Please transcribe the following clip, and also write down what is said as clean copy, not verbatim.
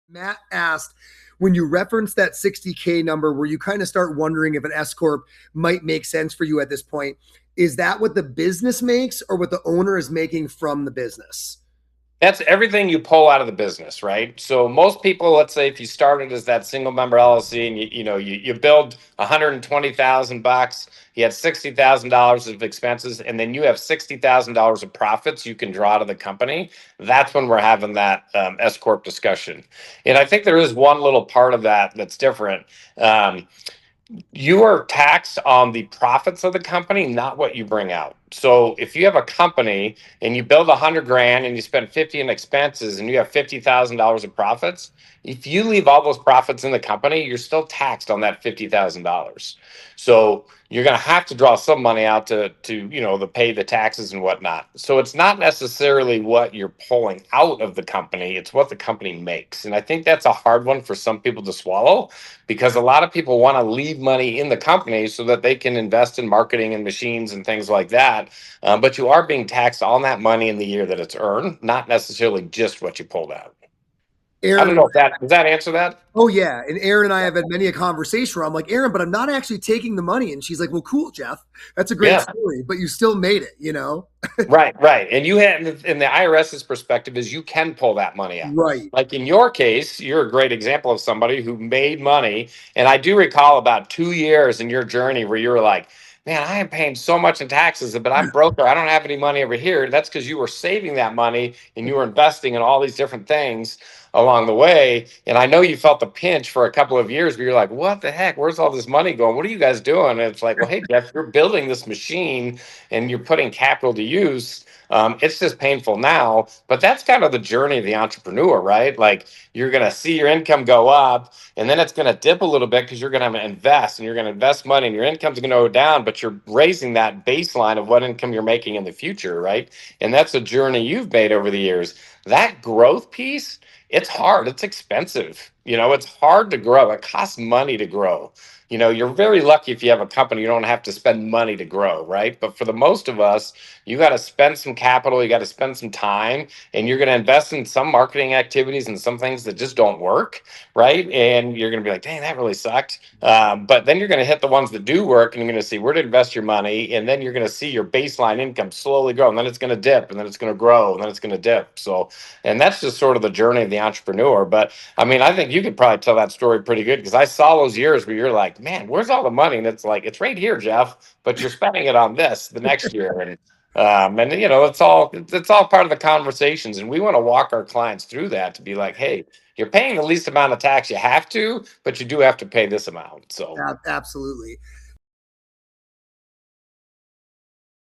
Matt asked, when you reference that 60K number where you kind of start wondering if an S corp might make sense for you at this point, is that what the business makes or what the owner is making from the business? That's everything you pull out of the business, right? So most people, let's say if you started as that single member LLC and you build $120,000, you had $60,000 of expenses, and then you have $60,000 of profits you can draw to the company. That's when we're having that S corp discussion. And I think there is one little part of that that's different. You are taxed on the profits of the company, not what you bring out. So if you have a company and you build 100 grand and you spend 50 in expenses and you have $50,000 of profits, if you leave all those profits in the company, you're still taxed on that $50,000. So you're going to have to draw some money out to pay the taxes and whatnot. So it's not necessarily what you're pulling out of the company, it's what the company makes. And I think that's a hard one for some people to swallow, because a lot of people want to leave money in the company so that they can invest in marketing and machines and things like that. But you are being taxed on that money in the year that it's earned, not necessarily just what you pulled out. I don't Aaron, know if that does that answer that. oh yeah, and Aaron and I have had many a conversation where I'm like, Aaron, but I'm not actually taking the money, and she's like, well, cool, Jeff, that's a great Yeah. story, but you still made it. Right, right. And you had, in the IRS's perspective, is you can pull that money out. Right. Like in your case, you're a great example of somebody who made money. And I do recall about 2 years in your journey where you were like, man, I am paying so much in taxes, but I'm broke or I don't have any money over here. That's because you were saving that money and you were investing in all these different things along the way. And I know you felt the pinch for a couple of years where you're like, what the heck? Where's all this money going? What are you guys doing? And it's like, well, hey, Jeff, you're building this machine and you're putting capital to use. It's just painful now, but that's kind of the journey of the entrepreneur, right? Like you're going to see your income go up and then it's going to dip a little bit because you're going to invest and you're going to invest money and your income's going to go down, but you're raising that baseline of what income you're making in the future, right? And that's a journey you've made over the years. That growth piece, it's hard, it's expensive. It's hard to grow. It costs money to grow. You're very lucky if you have a company, you don't have to spend money to grow, right? But for the most of us, you got to spend some capital, you got to spend some time, and you're going to invest in some marketing activities and some things that just don't work, right? And you're going to be like, dang, that really sucked. But then you're going to hit the ones that do work, and you're going to see where to invest your money, and then you're going to see your baseline income slowly grow, and then it's going to dip, and then it's going to grow, and then it's going to dip. So, and that's just sort of the journey of the entrepreneur. But I mean, I think you could probably tell that story pretty good because I saw those years where you're like, man, where's all the money? And it's like, it's right here, Jeff, but you're spending it on this the next year. And it's all part of the conversations. And we want to walk our clients through that to be like, hey, you're paying the least amount of tax you have to, but you do have to pay this amount. So Absolutely.